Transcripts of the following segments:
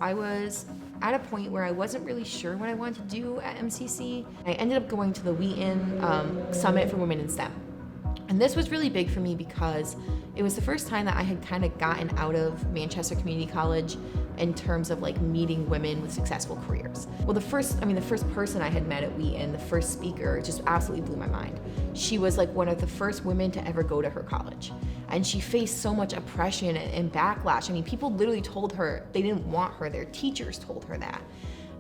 I was at a point where I wasn't really sure what I wanted to do at MCC. I ended up going to the WiSTEM Summit for Women in STEM. And this was really big for me because it was the first time that I had kind of gotten out of Manchester Community College in terms of like meeting women with successful careers. Well, the first person I had met at WiSTEM, the first speaker, just absolutely blew my mind. She was like one of the first women to ever go to her college. And she faced so much oppression and backlash. I mean, people literally told her they didn't want her. Their teachers told her that.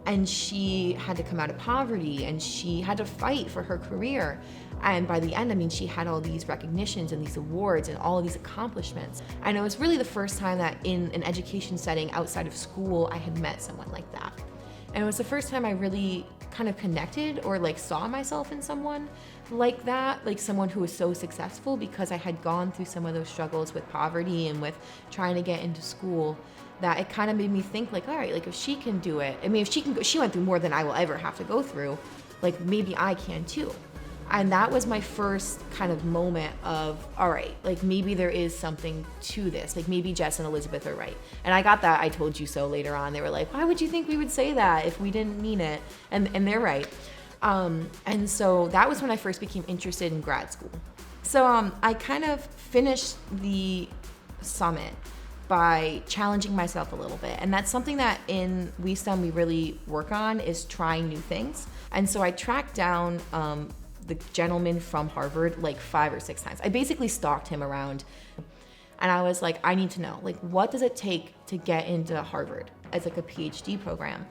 And she had to come out of poverty and she had to fight for her career. And by the end, I mean, she had all these recognitions and these awards and all of these accomplishments. And it was really the first time that in an education setting outside of school, I had met someone like that. And it was the first time I really kind of connected or like saw myself in someone like that, like someone who was so successful, because I had gone through some of those struggles with poverty and with trying to get into school, that it kind of made me think like, all right, like if she can do it, I mean, if she can go, she went through more than I will ever have to go through, like maybe I can too. And that was my first kind of moment of, all right, like maybe there is something to this. Like maybe Jess and Elizabeth are right. And I got that "I told you so" later on. They were like, why would you think we would say that if we didn't mean it? And they're right. And so that was when I first became interested in grad school. So I kind of finished the summit by challenging myself a little bit. And that's something that in WiSTEM we really work on, is trying new things. And so I tracked down the gentleman from Harvard like 5 or 6 times. I basically stalked him around and I was like, I need to know, like, what does it take to get into Harvard as like a PhD program?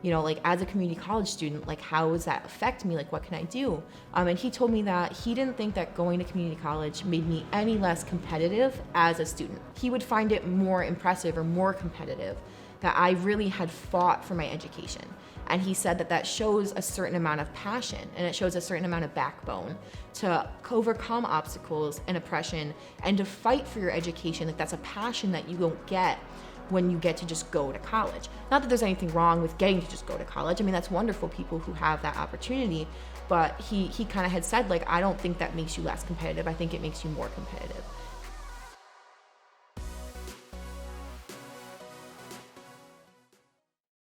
You know, like as a community college student, like how does that affect me? Like what can I do? And he told me that he didn't think that going to community college made me any less competitive as a student. He would find it more impressive or more competitive that I really had fought for my education. And he said that that shows a certain amount of passion and it shows a certain amount of backbone to overcome obstacles and oppression and to fight for your education. Like that's a passion that you don't get when you get to just go to college. Not that there's anything wrong with getting to just go to college. I mean, that's wonderful, people who have that opportunity. But he kind of had said, like, I don't think that makes you less competitive. I think it makes you more competitive.